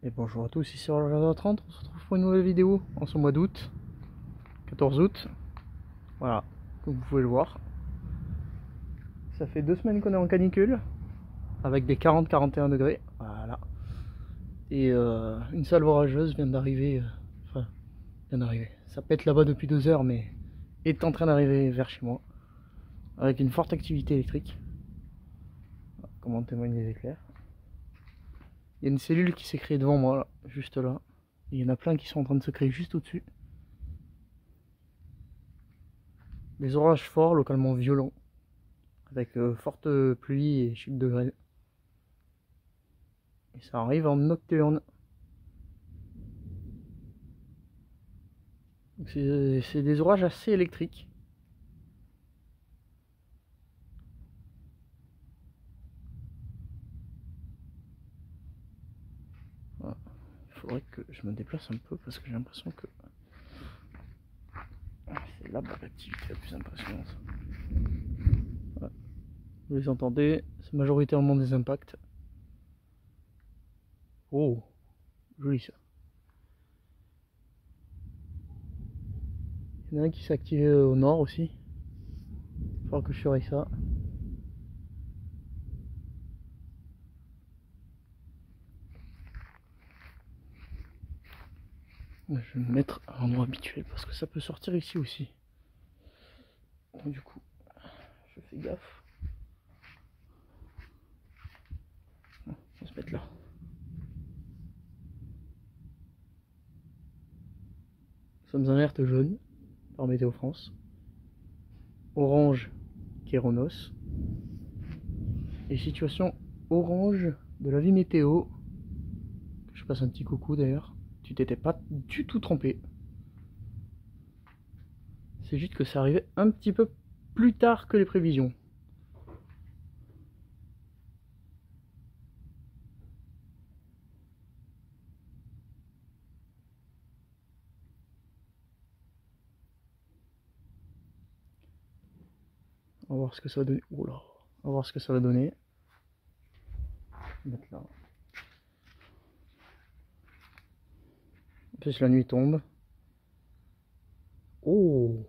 Et bonjour à tous, ici sur le 30, on se retrouve pour une nouvelle vidéo en ce mois d'août, 14 août. Voilà, comme vous pouvez le voir. Ça fait 2 semaines qu'on est en canicule, avec des 40-41 degrés. Voilà. Et une salve orageuse vient d'arriver. Enfin, vient d'arriver. Ça pète là-bas depuis 2 heures, mais est en train d'arriver vers chez moi. Avec une forte activité électrique. Comme en témoignent les éclairs. Il y a une cellule qui s'est créée devant moi, là, juste là. Et il y en a plein qui sont en train de se créer juste au-dessus. Des orages forts, localement violents, avec forte pluie et chute de grêle. Et ça arrive en nocturne. C'est des orages assez électriques. Voilà. Il faudrait que je me déplace un peu parce que j'ai l'impression que c'est là-bas l'activité la plus impressionnante. Voilà. Vous les entendez, c'est majoritairement des impacts. Oh, joli ça. Il y en a un qui s'est activé au nord aussi. Il va falloir que je surveille ça. Je vais me mettre à l'endroit habituel parce que ça peut sortir ici aussi. Donc, du coup, je fais gaffe. On va se mettre là. Nous sommes en alerte jaune par Météo France. Orange, Kéronos. Et situation orange de la vie météo. Je passe un petit coucou d'ailleurs. Tu t'étais pas du tout trompé. C'est juste que ça arrivait un petit peu plus tard que les prévisions. On va voir ce que ça va donner. Oula. On va voir ce que ça va donner. Je vais mettre là. En plus la nuit tombe. Oh.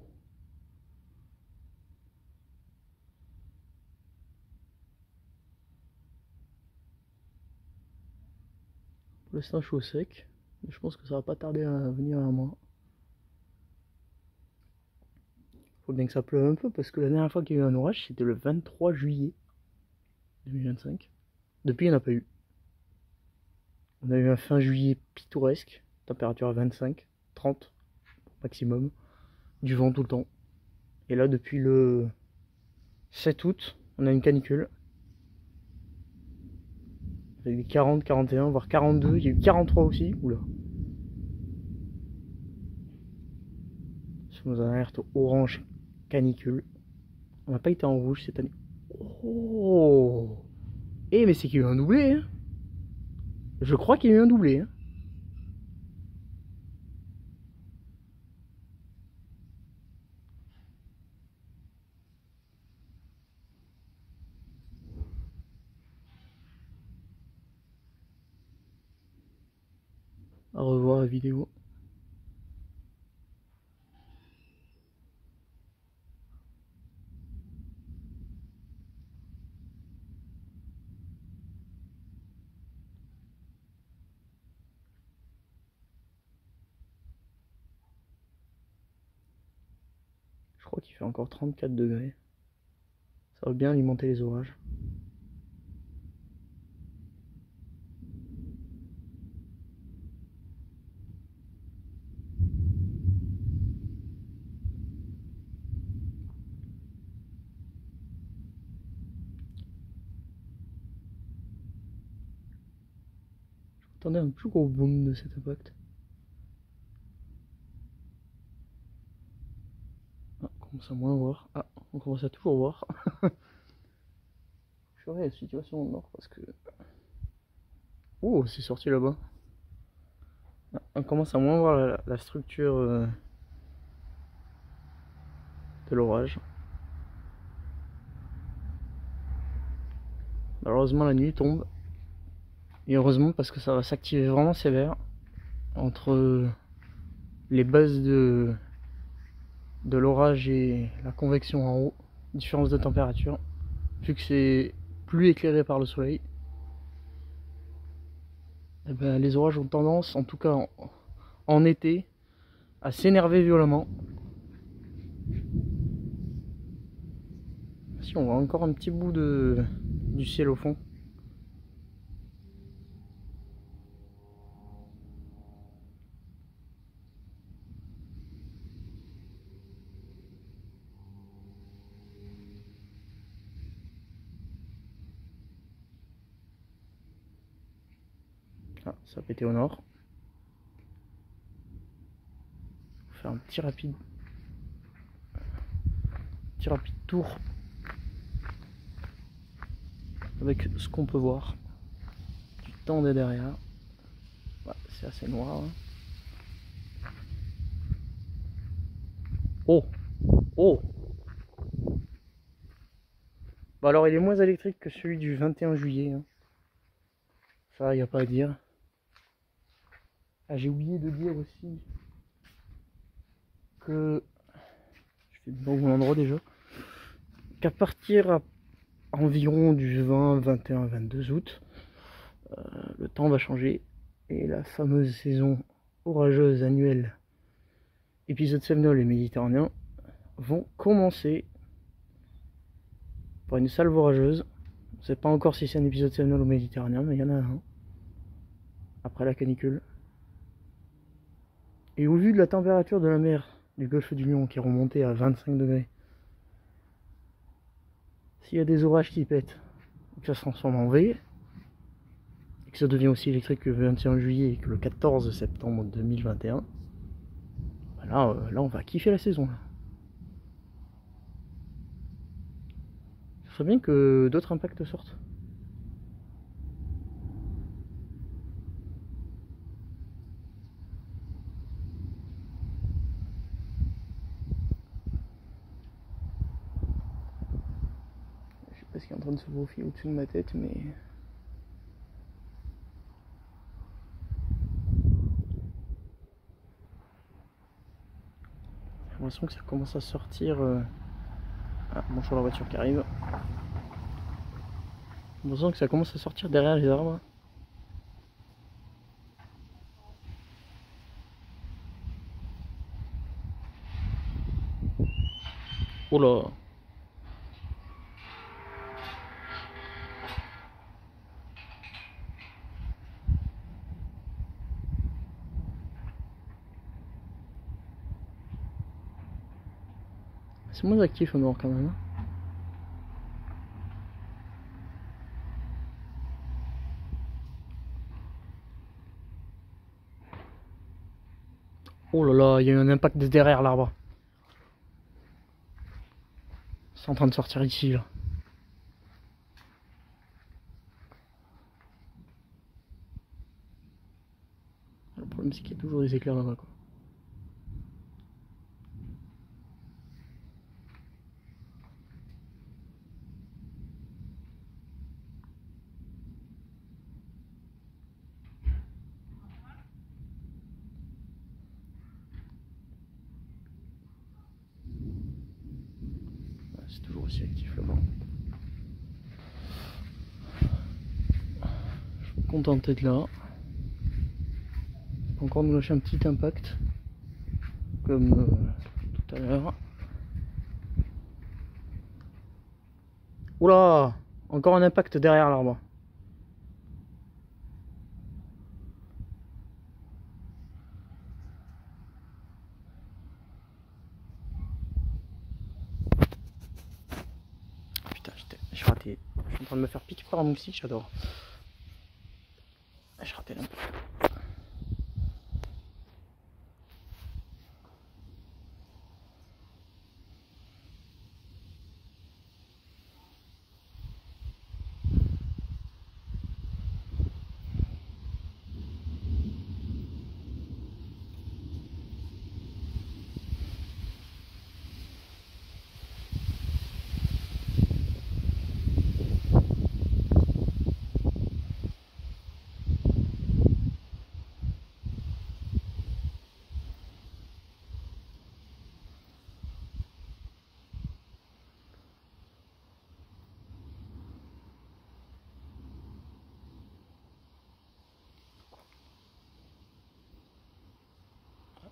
Pour l'instant je suis au sec. Mais je pense que ça va pas tarder à venir à moi. Faut bien que ça pleuve un peu parce que la dernière fois qu'il y a eu un orage c'était le 23 juillet 2025. Depuis il n'y en a pas eu. On a eu un fin juillet pittoresque, température à 25, 30 maximum, du vent tout le temps. Et là depuis le 7 août, on a une canicule. Avec des 40, 41, voire 42, il y a eu 43 aussi. Oula. Nous sommes en alerte orange canicule. On n'a pas été en rouge cette année. Oh. Eh mais c'est qu'il y a eu un doublé hein. Je crois qu'il y a eu un doublé hein. À revoir la vidéo. Je crois qu'il fait encore 34 degrés. Ça va bien alimenter les orages. Attendez un plus gros boom de cet impact. Ah, on commence à moins voir. Ah, on commence à toujours voir. Je ferai la situation au nord parce que... Oh, c'est sorti là-bas. Ah, on commence à moins voir la structure de l'orage. Malheureusement la nuit tombe. Et heureusement parce que ça va s'activer vraiment sévère entre les bases de l'orage et la convection en haut, différence de température, vu que c'est plus éclairé par le soleil. Et ben, les orages ont tendance, en tout cas en été, à s'énerver violemment. Si on voit encore un petit bout du ciel au fond. Ah, ça a pété au nord. On va faire un petit rapide tour avec ce qu'on peut voir. Du temps de derrière. Ouais, c'est assez noir. Hein. Oh! Oh! Bah alors il est moins électrique que celui du 21 juillet. Hein. Ça, il n'y a pas à dire. Ah, j'ai oublié de dire aussi que... Je fais de bon endroit déjà. Qu'à partir à environ du 20, 21, 22 août, le temps va changer. Et la fameuse saison orageuse annuelle épisode séminole et méditerranéen vont commencer par une salve orageuse. On ne sait pas encore si c'est un épisode séminole ou méditerranéen, mais il y en a un. Après la canicule. Et au vu de la température de la mer du golfe du Lion qui est remontée à 25 degrés, s'il y a des orages qui pètent, et que ça se transforme en V, et que ça devient aussi électrique que le 21 juillet et que le 14 septembre 2021, ben là, on va kiffer la saison. Là. Ce serait bien que d'autres impacts sortent. Je sais pas ce qui est en train de se profiler au-dessus de ma tête, mais... J'ai l'impression que ça commence à sortir... Ah, bonjour la voiture qui arrive. J'ai l'impression que ça commence à sortir derrière les arbres. Oh là! C'est moins actif au nord quand même. Oh là là, il y a eu un impact de derrière l'arbre. C'est en train de sortir ici là. Le problème c'est qu'il y a toujours des éclairs là-bas quoi. C'est toujours aussi actif là-bas. Je suis content d'être là. Encore nous lâcher un petit impact. Comme tout à l'heure. Oula! Encore un impact derrière l'arbre. Putain, j'ai raté. Je suis en train de me faire piquer par un moustique, j'adore. J'ai raté là.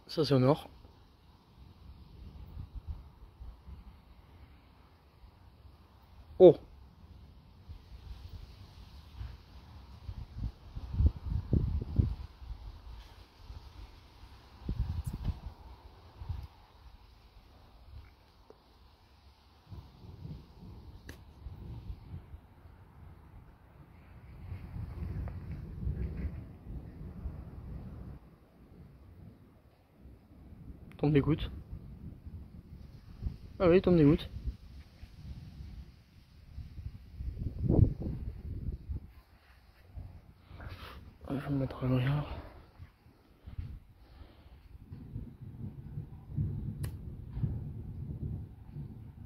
Ça c'est au nord. Oh! Tombe des gouttes. Ah oui, tombe des gouttes. Je vais me mettre à l'oreillard.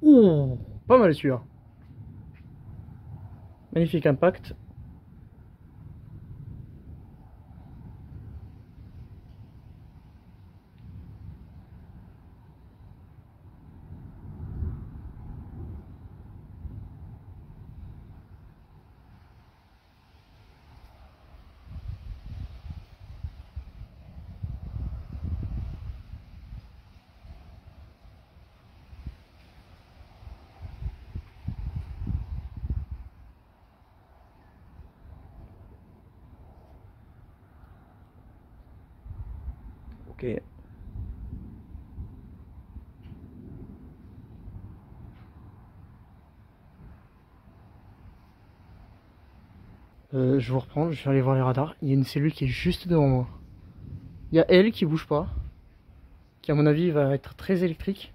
Ouh, pas mal celui-là. Magnifique impact. Ok. Je vous reprends, je vais aller voir les radars. Il y a une cellule qui est juste devant moi. Il y a elle qui bouge pas, qui à mon avis va être très électrique.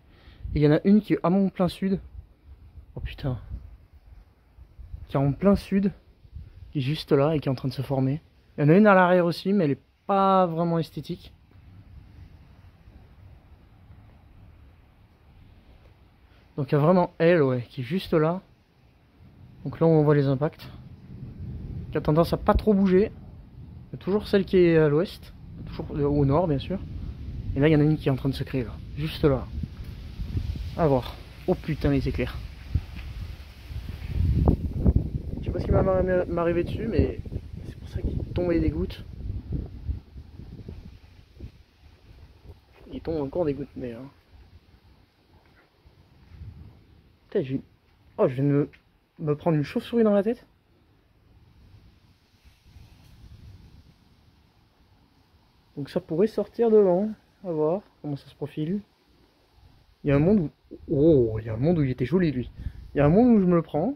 Et il y en a une qui est à mon plein sud. Oh putain. Qui est en plein sud, qui est juste là et qui est en train de se former. Il y en a une à l'arrière aussi, mais elle est pas vraiment esthétique. Donc il y a vraiment elle, ouais, qui est juste là. Donc là on voit les impacts. Qui a tendance à pas trop bouger. Il y a toujours celle qui est à l'ouest, toujours au nord bien sûr. Et là il y en a une qui est en train de se créer là, juste là. À voir. Oh putain les éclairs. Je sais pas ce qui m'est arrivé dessus, mais c'est pour ça qu'il tombait des gouttes. Il tombe encore des gouttes, mais putain, oh, je viens de me prendre une chauve-souris dans la tête. Donc ça pourrait sortir devant. À voir comment ça se profile. Il y a un monde où... Oh, il y a un monde où il était joli lui. Il y a un monde où je me le prends.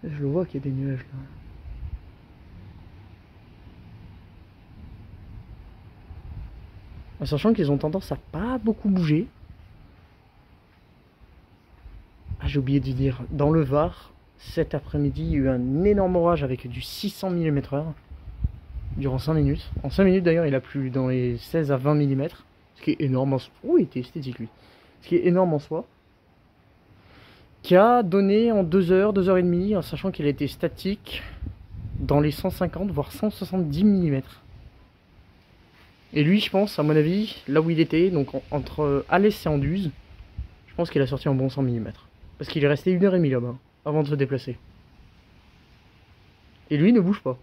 Je le vois qu'il y a des nuages là. En sachant qu'ils ont tendance à pas beaucoup bouger. Ah, j'ai oublié de dire, dans le Var, cet après-midi, il y a eu un énorme orage avec du 600 mm/h durant 5 minutes. En 5 minutes d'ailleurs, il a plu dans les 16 à 20 mm, ce qui est énorme en soi. Oh, il était esthétique lui. Ce qui est énorme en soi. Qui a donné en 2 heures, 2 heures et demie, en sachant qu'il a été statique dans les 150 voire 170 mm. Et lui, je pense, à mon avis, là où il était, donc entre Alès et Anduze, je pense qu'il a sorti en bon 100 mm. Parce qu'il est resté 1 heure et demie là-bas, avant de se déplacer. Et lui ne bouge pas.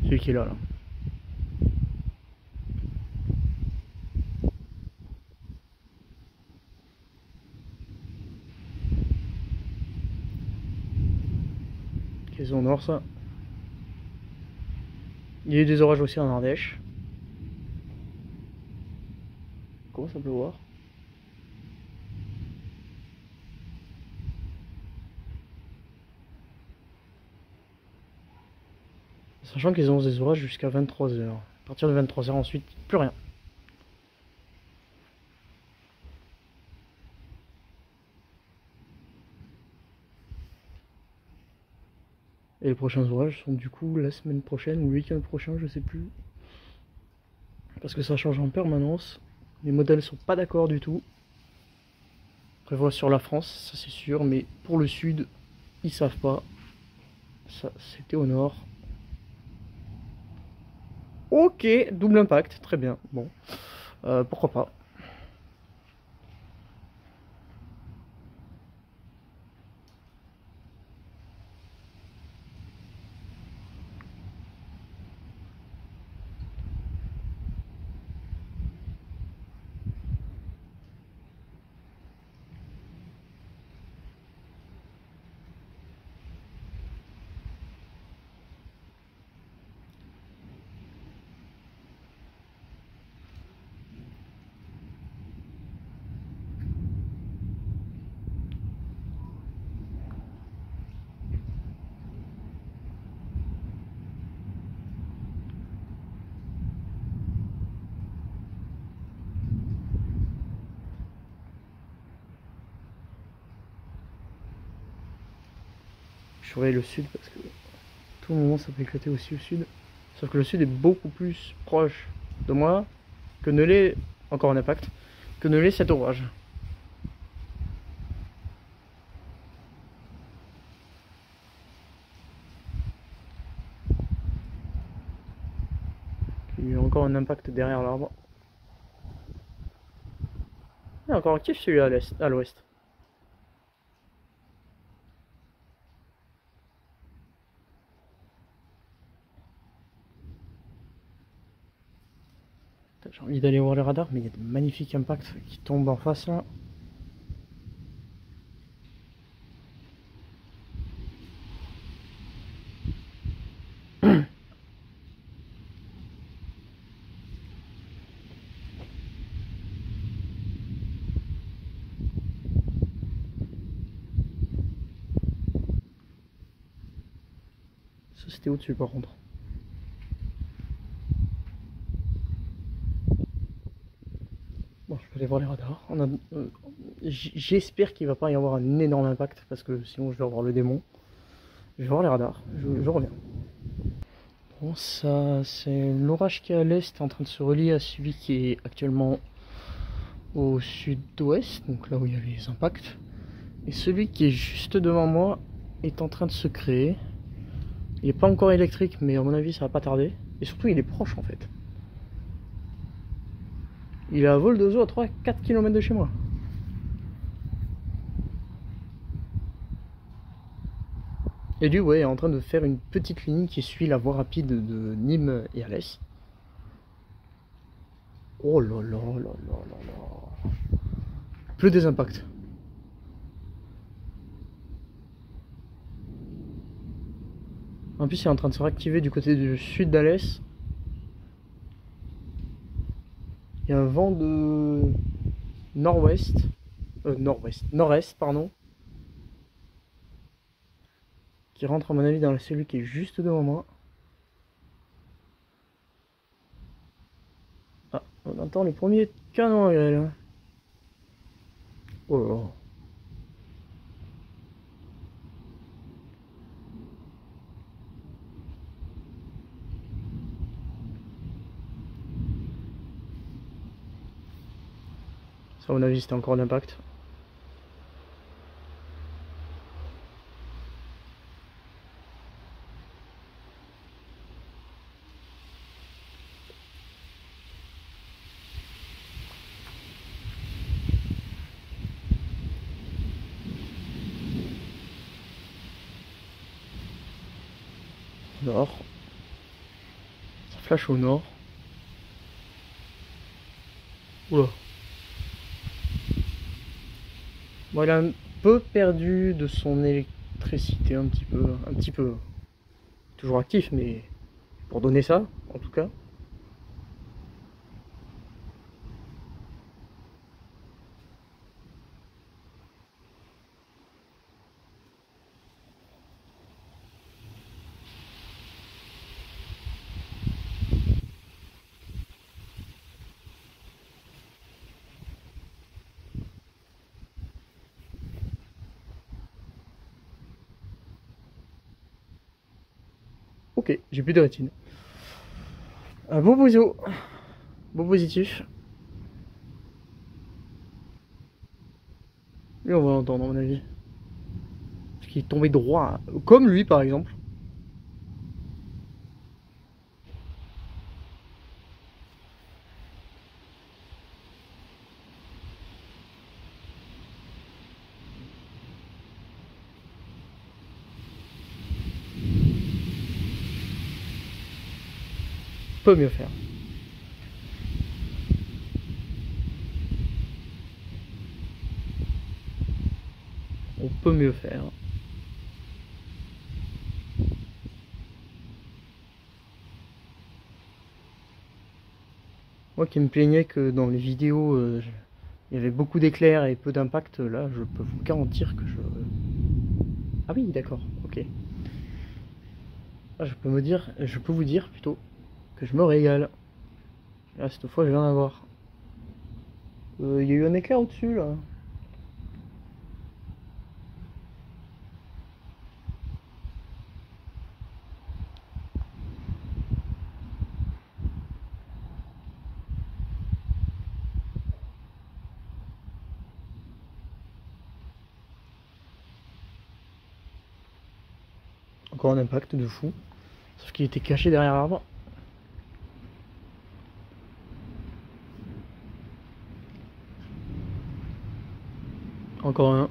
Celui qui est là, là. Qu'est-ce au nord, ça? Il y a eu des orages aussi en Ardèche. Comment ça peut voir? Sachant qu'ils ont des orages jusqu'à 23 h. À partir de 23 h ensuite, plus rien. Et les prochains orages sont du coup la semaine prochaine ou le week-end prochain, je sais plus. Parce que ça change en permanence. Les modèles sont pas d'accord du tout. On prévoit sur la France, ça c'est sûr, mais pour le sud, ils savent pas. Ça, c'était au nord. Ok, double impact, très bien. Bon. pourquoi pas. Je surveille le sud parce que tout le moment ça peut éclater aussi au sud. Sauf que le sud est beaucoup plus proche de moi que ne l'est, encore un impact, que ne l'est cet orage. Il y a encore un impact derrière l'arbre. Il est encore actif celui à l'ouest. J'ai envie d'aller voir les radars, mais il y a des magnifiques impacts qui tombent en face là. Ça c'était au-dessus par contre. Bon, je vais aller voir les radars. J'espère qu'il va pas y avoir un énorme impact parce que sinon je vais revoir le démon. Je vais voir les radars, je reviens. Bon, ça c'est l'orage qui est à l'est en train de se relier à celui qui est actuellement au sud-ouest, donc là où il y a les impacts. Et celui qui est juste devant moi est en train de se créer. Il n'est pas encore électrique, mais à mon avis ça va pas tarder. Et surtout il est proche en fait. Il est à vol d'oiseau à 3-4 km de chez moi. Et lui, ouais, est en train de faire une petite ligne qui suit la voie rapide de Nîmes et Alès. Oh là là là là là là. Plus des impacts. En plus, il est en train de se réactiver du côté du sud d'Alès. Il y a un vent de nord-ouest. Nord-est, pardon. Qui rentre, à mon avis, dans la cellule qui est juste devant moi. Ah, on entend les premiers canons à grêle. Oh là là. Ça, à mon avis, c'était encore d'impact. Nord. Ça flash au nord. Oula. Bon, il a un peu perdu de son électricité, un petit peu. Toujours actif, mais pour donner ça, en tout cas. Ok, j'ai plus de rétine. Un beau bousou. Beau positif. Lui, on va l'entendre, à mon avis. Parce qu'il est tombé droit. Comme lui, par exemple. peut mieux faire. On peut mieux faire. Moi qui me plaignais que dans les vidéos il y avait beaucoup d'éclairs et peu d'impact, là je peux vous garantir que je... Ah oui, d'accord, ok. Là, je peux vous dire plutôt que je me régale. Là, cette fois je viens d'avoir. Il y a eu un éclair au-dessus là. Encore un impact de fou. Sauf qu'il était caché derrière l'arbre. Encore un.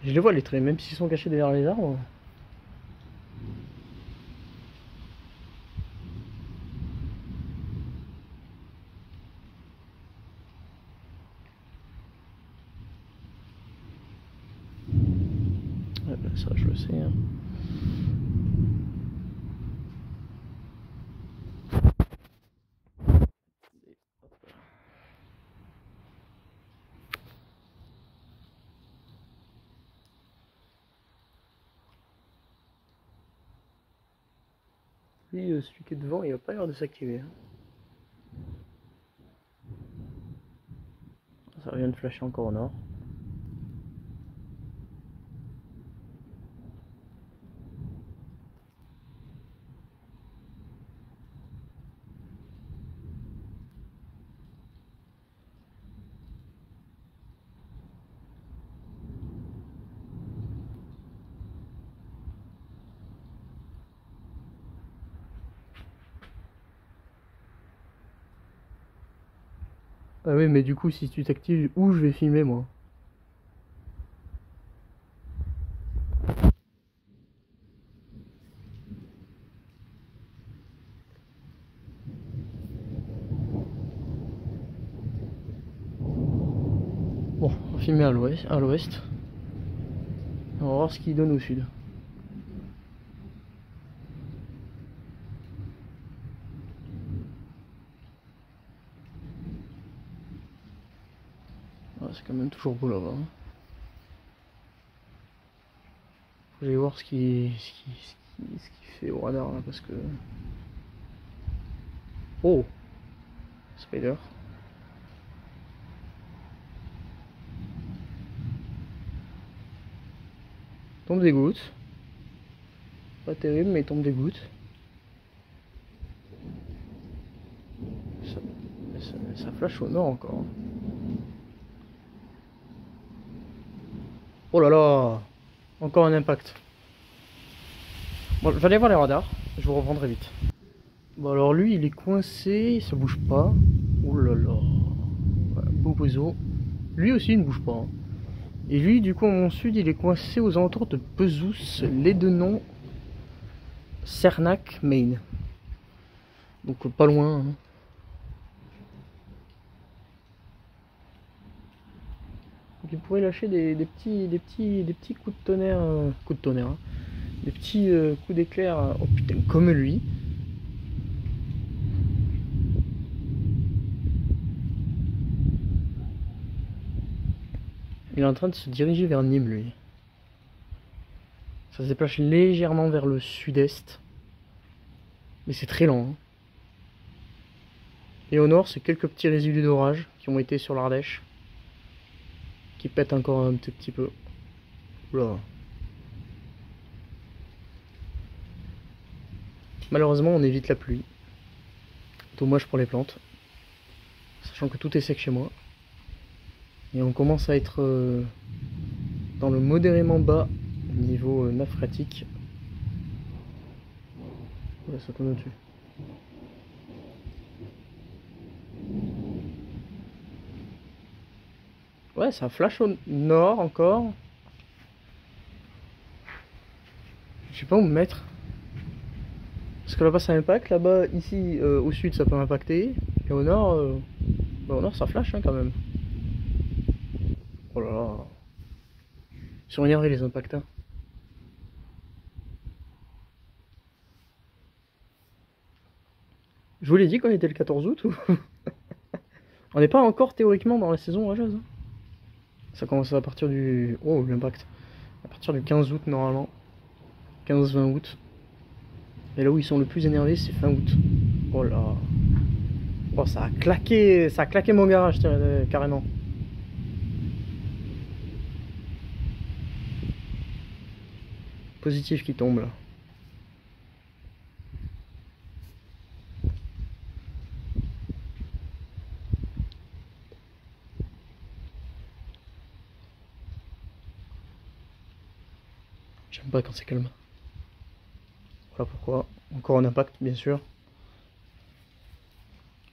Je les vois les traits, même s'ils sont cachés derrière les arbres. Ouais, bah, ça je le sais. Hein. Lui, celui qui est devant, il va pas l'air de s'activer. Hein. Ça vient de flasher encore au nord. Ah oui, mais du coup, si tu t'actives, où je vais filmer moi? Bon, on va filmer à l'ouest. On va voir ce qu'il donne au sud. Ah, c'est quand même toujours beau là-bas. Hein. Faut que j'aille voir ce qu'il fait au radar là parce que. Oh! Spider. Tombe des gouttes. Pas terrible, mais il tombe des gouttes. Ça flash au nord encore. Oh là là! Encore un impact. Bon, je vais aller voir les radars. Je vous reprendrai vite. Bon, alors lui, il est coincé. Il se bouge pas. Oh là là. Ouais, beau oiseau. Lui aussi, il ne bouge pas. Hein. Et lui, du coup, en sud, il est coincé aux alentours de Pezous, Lédenon, Cernac, Maine. Donc pas loin. Hein. Donc, il pourrait lâcher des petits coups de tonnerre, hein. Des petits coups d'éclair, oh putain, comme lui. Il est en train de se diriger vers Nîmes, lui. Ça se déplace légèrement vers le sud-est. Mais c'est très lent. Hein. Et au nord, c'est quelques petits résidus d'orage qui ont été sur l'Ardèche. Qui pètent encore un petit peu. Oula. Malheureusement, on évite la pluie. Dommage pour les plantes. Sachant que tout est sec chez moi. Et on commence à être dans le modérément bas niveau nappe phréatique. Voilà, ça tourne au-dessus. Ouais, ça flash au nord encore. Je sais pas où me mettre. Parce que là-bas ça impacte, là-bas, ici, au sud ça peut impacter, et au nord ça flash hein, quand même. Oh là là. Ils sont énervés les impacts. Hein. Je vous l'ai dit qu'on était le 14 août ou... On n'est pas encore théoriquement dans la saison rageuse. Hein. Ça commence à partir du... Oh, l'impact. À partir du 15 août normalement. 15-20 août. Et là où ils sont le plus énervés, c'est fin août. Oh là. Oh, ça a claqué mon garage carrément. Positif qui tombe là. J'aime pas quand c'est calme. Voilà pourquoi. Encore un impact, bien sûr.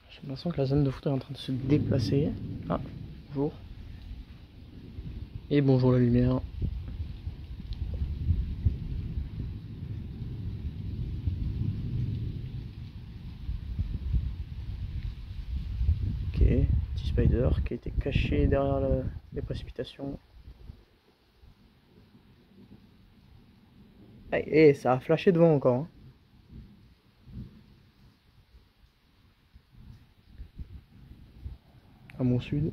J'ai l'impression que la zone de foot est en train de se déplacer. Ah, bonjour. Et bonjour la lumière. Ok, petit spider qui a été caché derrière les précipitations. Ah, et ça a flashé devant encore. Hein. À mon sud.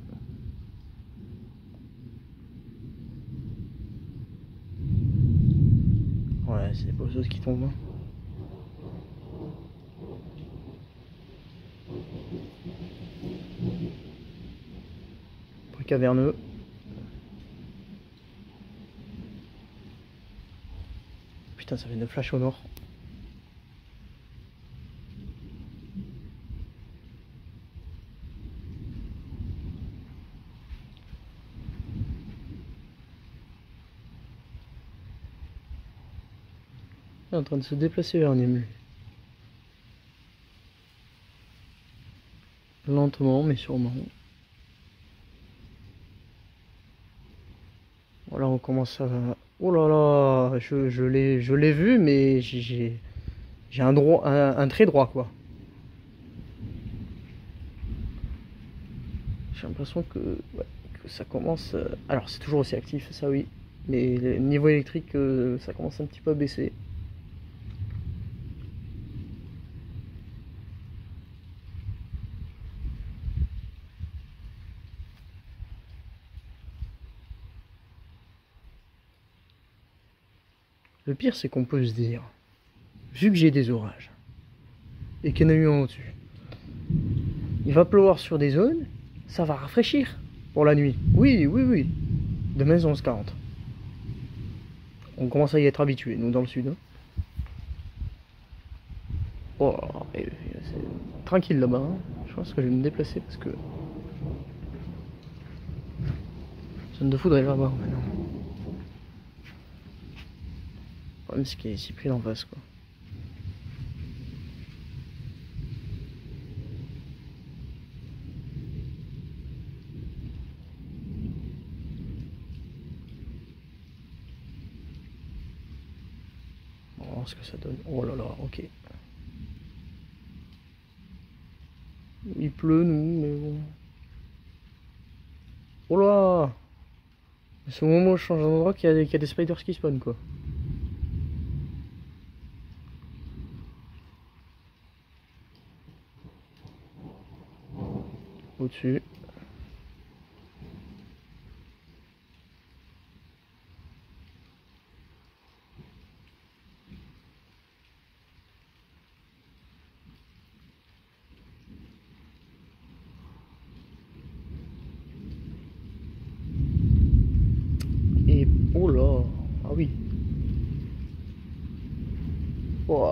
Ouais, c'est des beaux choses qui tombent. Hein. Très caverneux. Putain, ça vient de flash au nord. Il est en train de se déplacer vers Nîmes. Lentement, mais sûrement. Voilà, on commence à... Oh là là, je l'ai vu, mais j'ai un trait droit, quoi. J'ai l'impression ouais, que ça commence... Alors, c'est toujours aussi actif, ça oui. Mais le niveau électrique, ça commence un petit peu à baisser. Le pire, c'est qu'on peut se dire, vu que j'ai des orages, et qu'il y en a eu un au-dessus, il va pleuvoir sur des zones, ça va rafraîchir pour la nuit. Oui, oui, oui. Demain, 11h40. On commence à y être habitué, nous, dans le sud. Hein. Oh, c'est tranquille là-bas. Hein. Je pense que je vais me déplacer parce que... Zone de foudre est là-bas maintenant. Le problème, c'est qu'il est ici pris d'en face, quoi. On va voir ce que ça donne. Oh là là, ok. Il pleut, nous, mais bon. Oh là! C'est au moment où je change d'endroit qu'il y a des spiders qui spawnent, quoi. Au-dessus. Et oh là! Ah oui! Oh,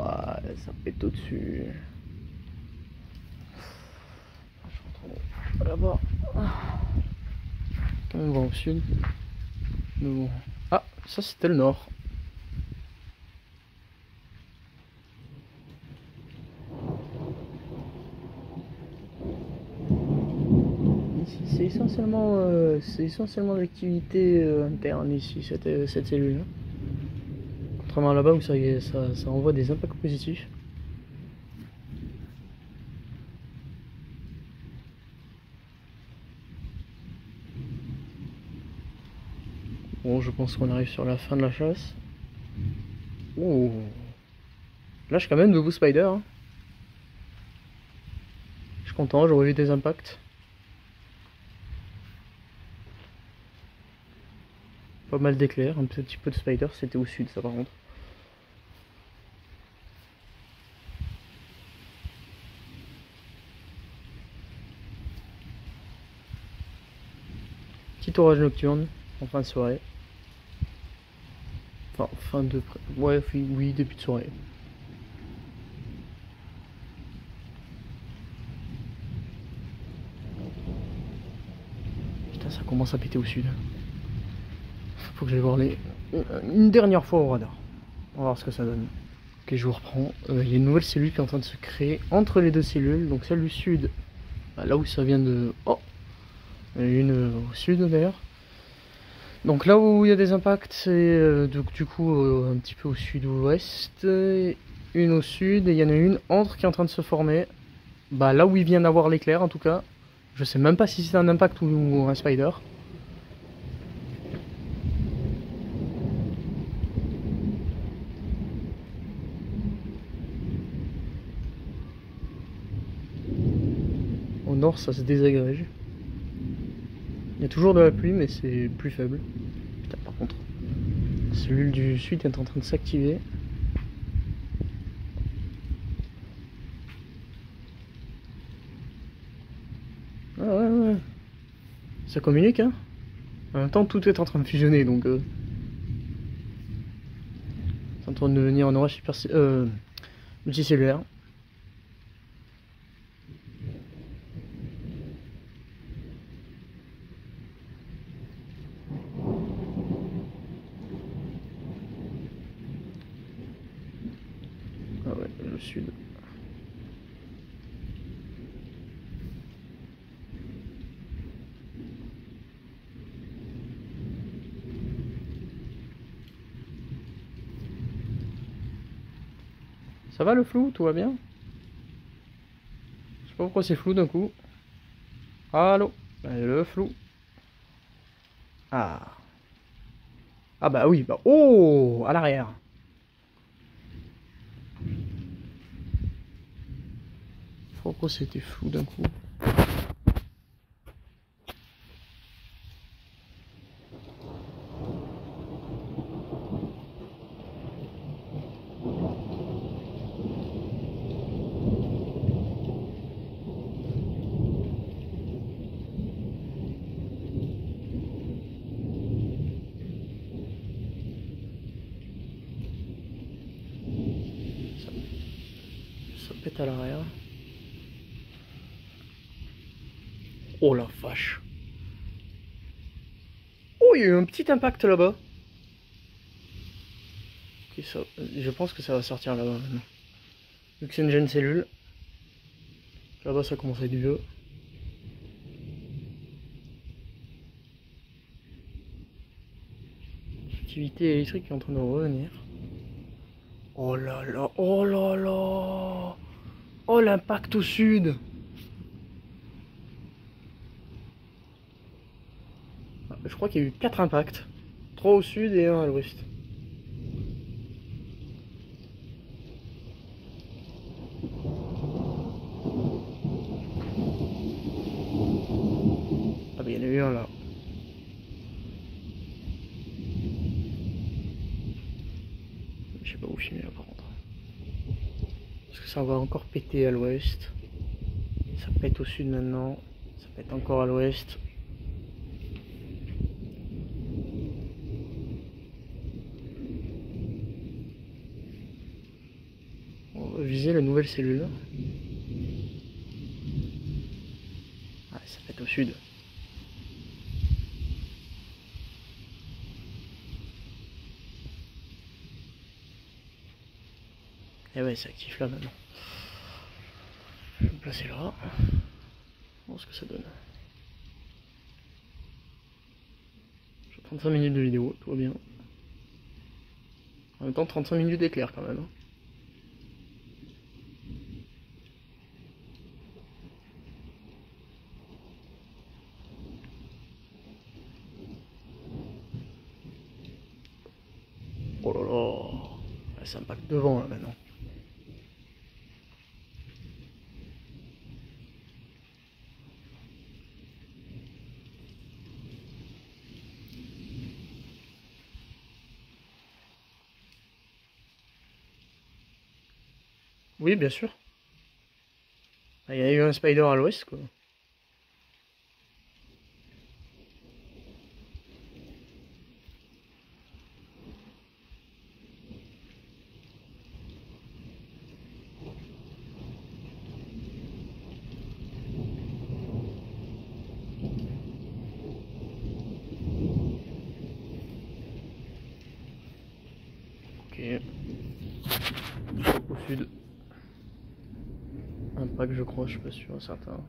ça pète au-dessus. Là-bas. On va au sud. Mais bon. Ah, ça c'était le nord. Ici, c'est essentiellement l'activité interne ici, cette cellule. Contrairement à là-bas où ça envoie des impacts positifs. bon, je pense qu'on arrive sur la fin de la chasse. Oh, lâche quand même de vous spider. Hein. Je suis content, j'aurais eu des impacts. Pas mal d'éclairs, un petit peu de spider, c'était au sud ça par contre. Petit orage nocturne en fin de soirée. Enfin, fin de... Ouais, oui, début de soirée. Putain, ça commence à péter au sud. Faut que j'aille voir une dernière fois au radar. On va voir ce que ça donne. Ok, je vous reprends. Il y a une nouvelle cellule qui est en train de se créer entre les deux cellules. Donc celle du sud, là où ça vient de... Oh, il y en a une au sud d'ailleurs. Donc là où il y a des impacts, c'est du coup un petit peu au sud-ouest, une au sud, et il y en a une entre qui est en train de se former. Bah là où il vient d'avoir l'éclair en tout cas. Je sais même pas si c'est un impact ou un spider. Au nord ça se désagrège. Il y a toujours de la pluie mais c'est plus faible. Putain par contre, la cellule du sud est en train de s'activer. Ah ouais. Ça communique hein. En même temps tout est en train de fusionner donc... c'est en train de devenir un orage multicellulaire. Ah ouais, le sud. Ça va le flou? Tout va bien? Je sais pas pourquoi c'est flou d'un coup. Allô? Le flou. Ah. Ah bah oui, bah oh! À l'arrière. Pourquoi c'était flou d'un coup? Ça pète à l'arrière. Oh la vache. Oh, il y a eu un petit impact là-bas. Okay, je pense que ça va sortir là-bas maintenant. Vu que c'est une jeune cellule. Là-bas ça commence à être vieux. L'activité électrique est en train de revenir. Oh là là, oh là là. Oh l'impact au sud. Je crois qu'il y a eu 4 impacts. 3 au sud et 1 à l'ouest. Ah bah il y en a eu un là. Je sais pas où filmer là par contre. Parce que ça va encore péter à l'ouest. Ça pète au sud maintenant. Ça pète encore à l'ouest. On va viser la nouvelle cellule. Ah, ça pète au sud. Et ouais, ça active là maintenant. Je vais me placer là. On va voir ce que ça donne. J'ai 35 minutes de vidéo, tout va bien. En même temps, 35 minutes d'éclair quand même. ça impacte devant là maintenant. Oui, bien sûr. Il y a eu un spider à l'ouest, quoi. Ok. Au sud. Un pack, je crois, je suis pas sûr, certain.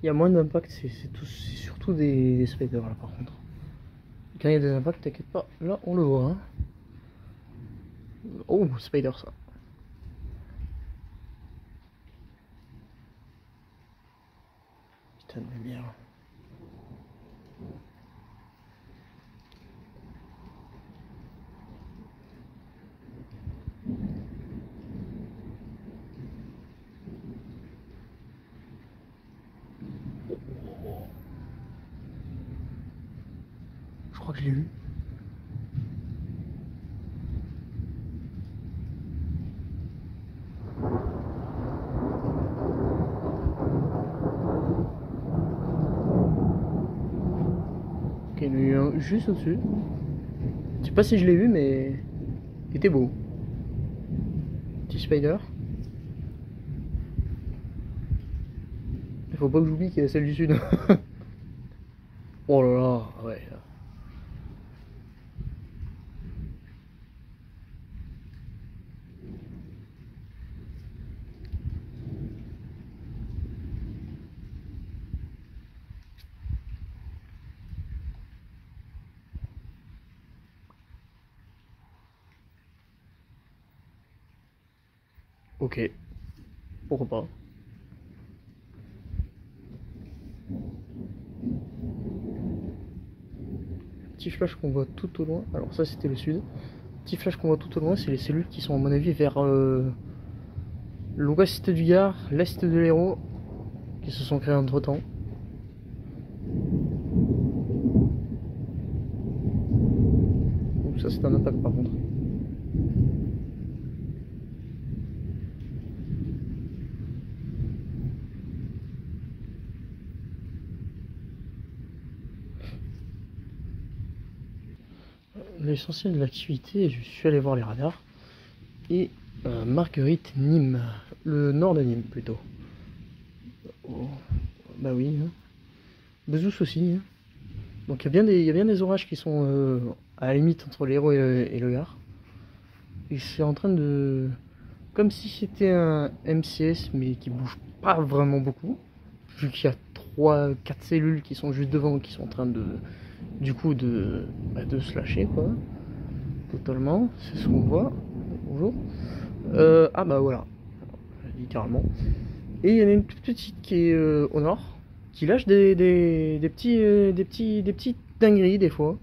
Il y a moins d'impact, c'est surtout des spiders là par contre. Quand il y a des impacts, t'inquiète pas, là on le voit. Hein. Oh, spider ça. Putain de merde. Je crois que je l'ai eu. Ok, il y en a eu un juste au-dessus. Je sais pas si je l'ai vu, mais il était beau. Petit spider. Il faut pas que j'oublie qu'il y a celle du sud. Oh là là, ouais. Ok, pourquoi pas. Petit flash qu'on voit tout au loin. Alors ça c'était le sud. Petit flash qu'on voit tout au loin, c'est les cellules qui sont à mon avis vers l'ouest du Gard, l'est de l'Hérault, qui se sont créées entre temps. Ça c'est un impact par contre. L'essentiel de l'activité, je suis allé voir les radars. Et Marguerite, Nîmes, le nord de Nîmes plutôt. Oh, bah oui. Hein. Bezous aussi. Hein. Donc il y a bien des orages qui sont à la limite entre l'Hérault et le Gard. Et c'est en train de... Comme si c'était un MCS mais qui bouge pas vraiment beaucoup. Vu qu'il y a 3-4 cellules qui sont juste devant qui sont en train de... Du coup de se lâcher quoi. Totalement. C'est ce qu'on voit. Bonjour. Ah bah voilà. Littéralement. Et il y en a une toute petite qui est au nord. Qui lâche des petites dingueries des fois.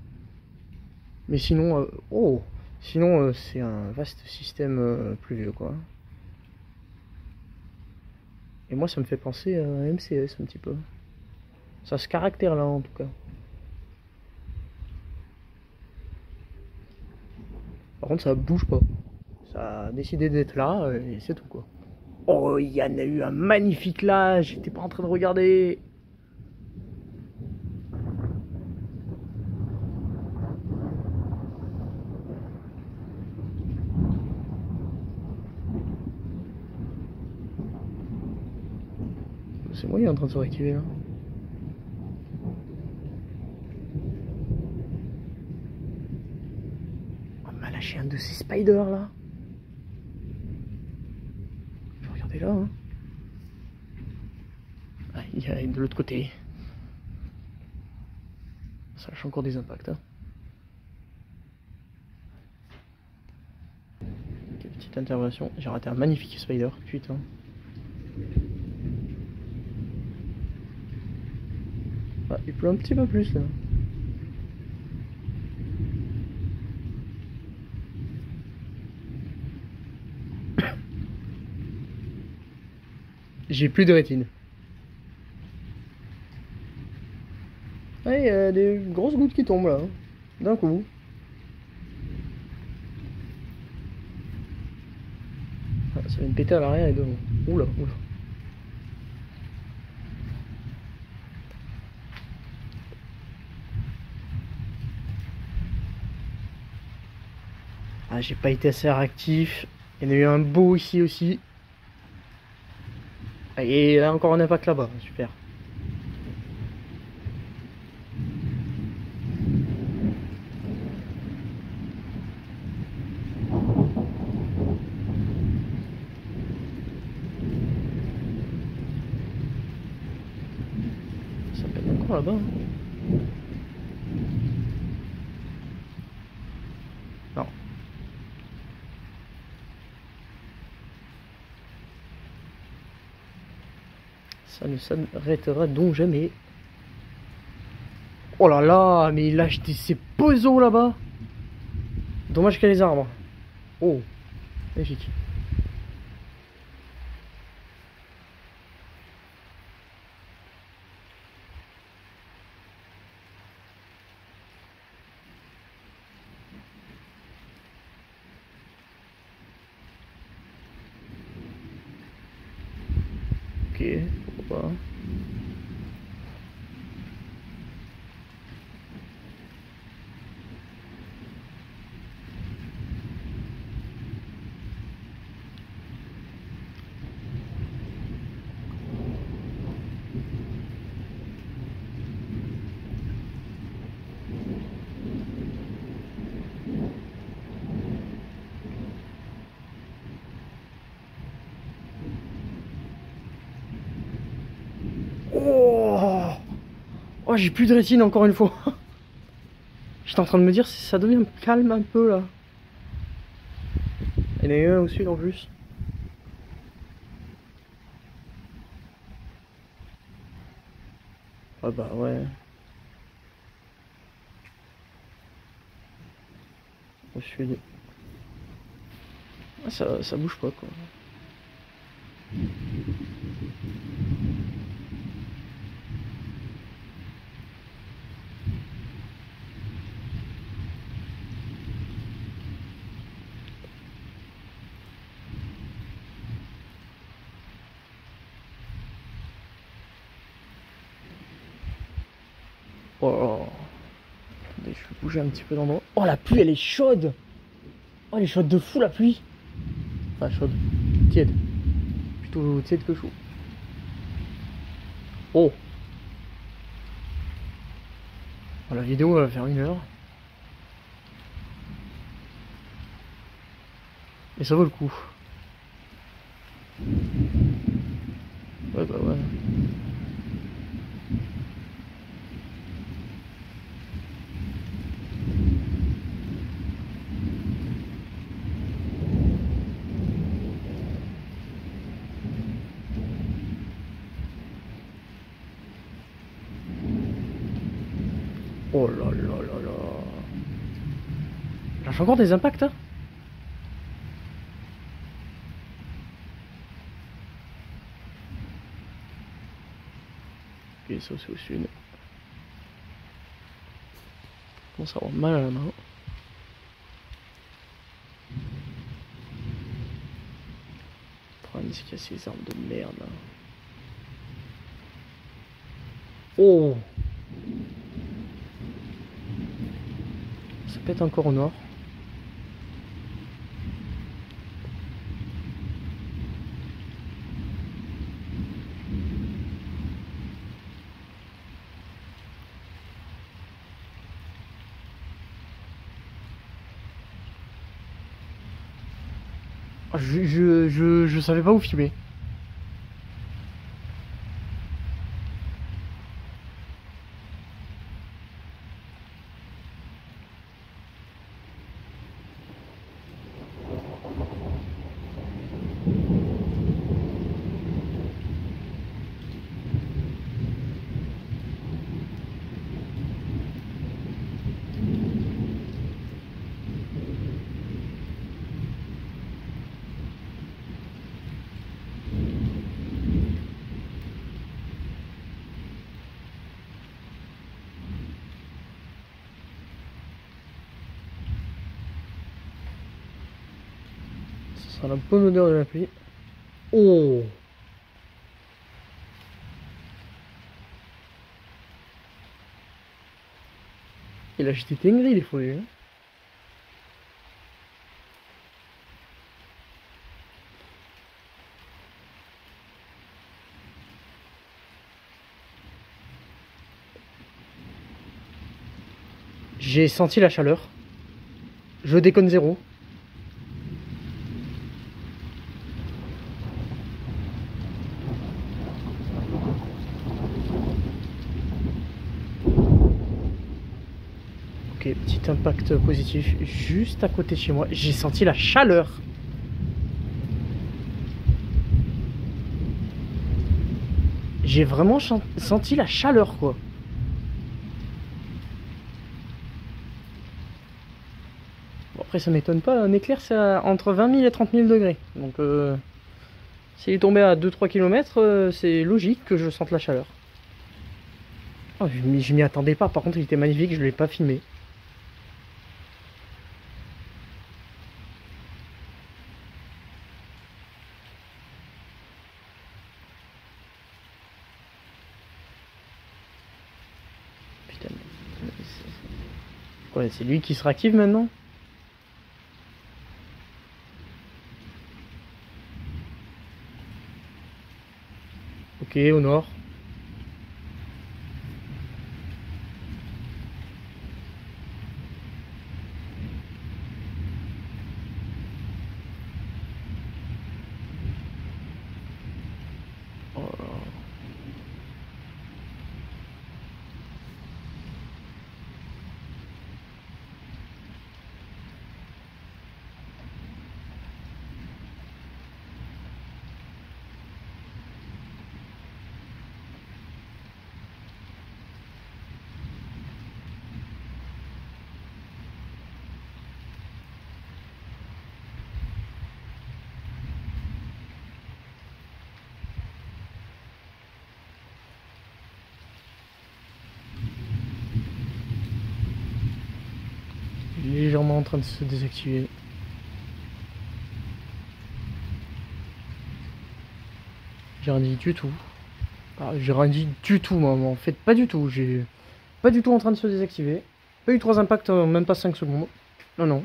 Mais sinon, sinon c'est un vaste système pluvieux quoi. Et moi ça me fait penser à un MCS un petit peu. Ça a ce caractère là en tout cas. Par contre ça bouge pas. Ça a décidé d'être là et c'est tout quoi. Oh il y en a eu un magnifique là, j'étais pas en train de regarder. C'est moi qui est en train de se réactiver là. j'ai un de ces spiders là. Je vais regarder là. Hein. Ah, il y a de l'autre côté. Ça lâche encore des impacts. Hein. Ok, petite intervention. J'ai raté un magnifique spider. Putain. Ah, il pleut un petit peu plus là. J'ai plus de rétine. Ah, il y a des grosses gouttes qui tombent là. Hein. D'un coup. Ah, ça vient de péter à l'arrière et devant. Oula, oula. Ah, j'ai pas été assez réactif. Il y en a eu un beau ici aussi. Ah, et là encore un impact là-bas, super. Ça pète encore là-bas. Non. Ça ne s'arrêtera donc jamais. Oh là là, mais il lâche ses pozos là-bas. Dommage qu'il y a les arbres. Oh, magnifique. Ok, pourquoi pas. Oh, oh j'ai plus de rétine encore une fois. J'étais en train de me dire si ça devient calme un peu là. Il y en a eu un au sud en plus. Ah bah ouais. Au sud. Ah, ça bouge pas quoi. Oh là là. Attendez, je vais bouger un petit peu d'endroit. Oh la pluie elle est chaude. Oh elle est chaude de fou la pluie. Enfin chaude. Tiède. Plutôt tiède que chaud. Oh. Oh, la vidéo va faire 1 heure. Et ça vaut le coup. Ouais bah ouais. Oh là là là là. Lâche encore des impacts hein. Ok, ça c'est au sud. Je commence à avoir mal à la main. Prends qu'il y a ces armes de merde là. Oh. Ça pète encore au nord. Je savais pas où filmer. Ça sera la bonne odeur de la pluie. Oh! Il a jeté dinguerie les folies. Hein. J'ai senti la chaleur. Je déconne zéro. Ok, petit impact positif juste à côté de chez moi. J'ai senti la chaleur. J'ai vraiment senti la chaleur, quoi. Bon, après, ça m'étonne pas. Un éclair, c'est entre 20 000 et 30 000 degrés. Donc, s'il est tombé à 2-3 km, c'est logique que je sente la chaleur. Oh, je m'y attendais pas. Par contre, il était magnifique. Je ne l'ai pas filmé. Putain, ouais, c'est lui qui se réactive maintenant. Ok, au nord. Oh là là. Légèrement en train de se désactiver. J'ai rien dit du tout. Ah, j'ai rien dit du tout, moi. En fait, pas du tout. J'ai pas du tout en train de se désactiver. Pas eu 3 impacts en même pas 5 secondes. Non, non.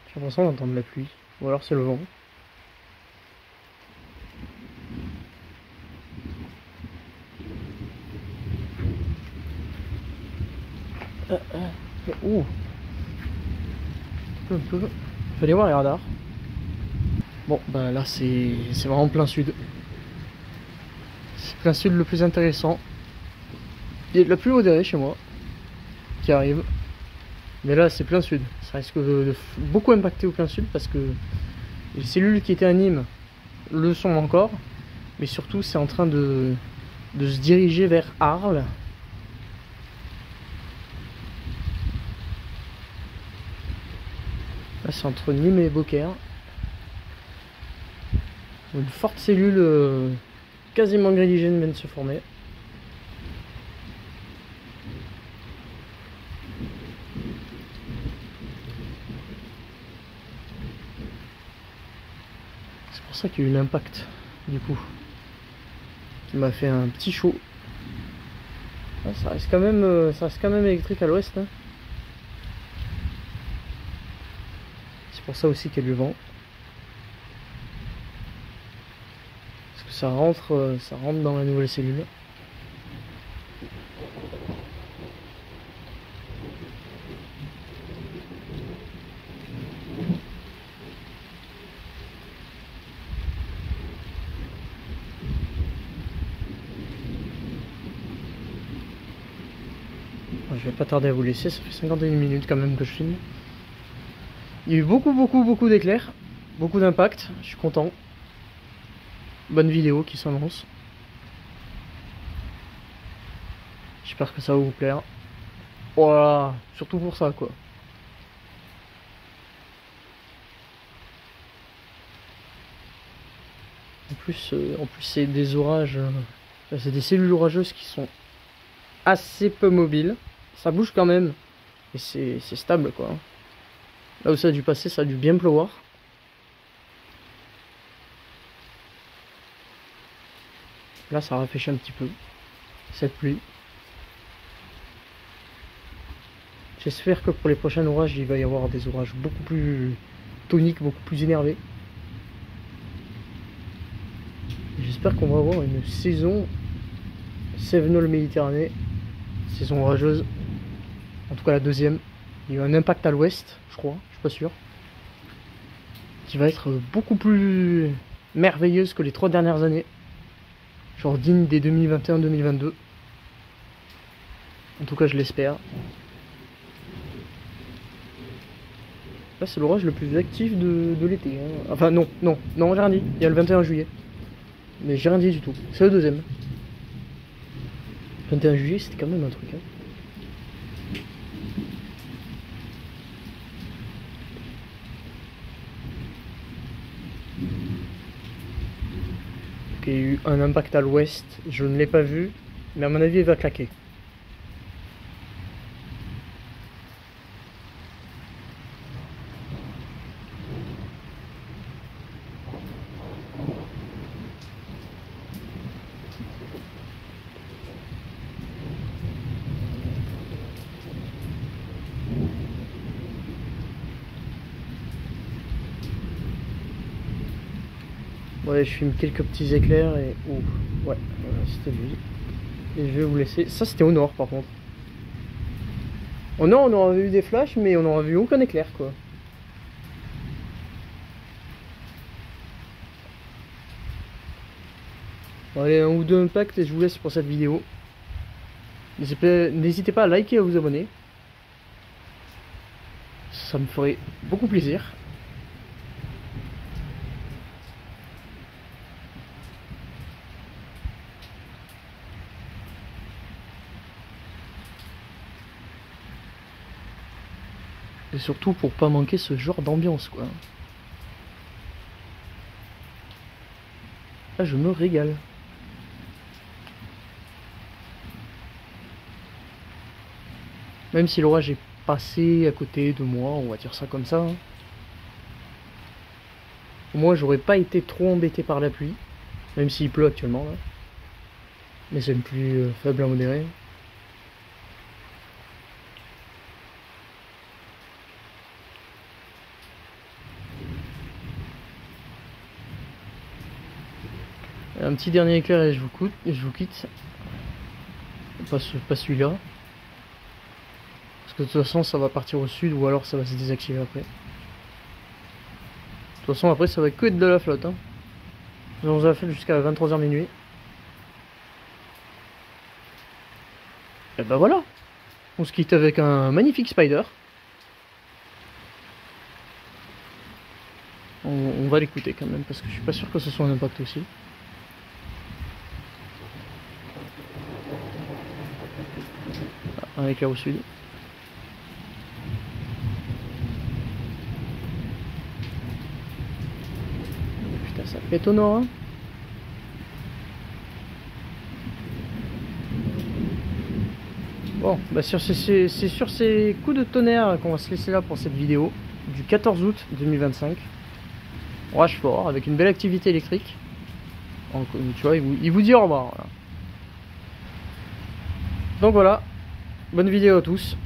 J'ai l'impression d'entendre la pluie. Ou alors c'est le vent. Ouh. Fallait voir les radars. Bon, bah là c'est vraiment plein sud. C'est plein sud le plus intéressant. Il y a de la pluie modérée chez moi qui arrive. Mais là c'est plein sud. Ça risque de beaucoup impacter au plein sud parce que les cellules qui étaient à Nîmes le sont encore. Mais surtout c'est en train de se diriger vers Arles. Là c'est entre Nîmes et Beaucaire. Une forte cellule quasiment gréligène vient de se former. C'est pour ça qu'il y a eu l'impact du coup. Qui m'a fait un petit chaud. Ah, ça reste quand même électrique à l'ouest. Hein. C'est pour ça aussi qu'il y a du vent. Parce que ça rentre dans la nouvelle cellule. Je vais pas tarder à vous laisser, ça fait 51 minutes quand même que je filme. Il y a eu beaucoup d'éclairs, beaucoup d'impact, je suis content. Bonne vidéo qui s'annonce. J'espère que ça va vous plaire. Voilà, surtout pour ça quoi. En plus c'est des orages, c'est des cellules orageuses qui sont assez peu mobiles. Ça bouge quand même, et c'est stable quoi. Là où ça a dû passer, ça a dû bien pleuvoir. Là ça rafraîchit un petit peu, cette pluie. J'espère que pour les prochains orages, il va y avoir des orages beaucoup plus toniques, beaucoup plus énervés. J'espère qu'on va avoir une saison Cévenol Méditerranée, saison orageuse. En tout cas la deuxième. Il y a eu un impact à l'ouest, je crois, je suis pas sûr. Qui va être beaucoup plus merveilleuse que les 3 dernières années. Genre digne des 2021-2022. En tout cas je l'espère. Là c'est l'orage le plus actif de l'été. Hein. Enfin non, j'ai rien dit. Il y a le 21 juillet. Mais j'ai rien dit du tout. C'est le deuxième. 21 juillet c'était quand même un truc. Hein. Il y a eu un impact à l'ouest, je ne l'ai pas vu, mais à mon avis il va claquer. Ouais, je filme quelques petits éclairs et... Ouh, ouais, c'était lui. Et je vais vous laisser. Ça, c'était au nord, par contre. Au nord, on aurait vu des flashs, mais on n'aurait vu aucun éclair, quoi. Bon, allez, un ou deux impacts et je vous laisse pour cette vidéo. N'hésitez pas à liker et à vous abonner. Ça me ferait beaucoup plaisir. Et surtout pour pas manquer ce genre d'ambiance quoi. Là je me régale. Même si l'orage est passé à côté de moi, on va dire ça comme ça. Hein. Moi j'aurais pas été trop embêté par la pluie. Même s'il pleut actuellement là. Mais c'est une pluie faible à modérée. Un petit dernier éclair et je vous quitte. Pas celui-là. Parce que de toute façon ça va partir au sud ou alors ça va se désactiver après. De toute façon après ça va que être de la flotte. Hein. On vous a fait jusqu'à 23h minuit. Et bah voilà. On se quitte avec un magnifique spider. On va l'écouter quand même parce que je suis pas sûr que ce soit un impact aussi. Un éclair au sud. Putain, ça fait étonnant, hein. Bon, bah c'est sur ces coups de tonnerre qu'on va se laisser là pour cette vidéo du 14 août 2025. Orage fort, avec une belle activité électrique. Donc, tu vois, il vous dit au revoir. Voilà. Donc voilà, bonne vidéo à tous.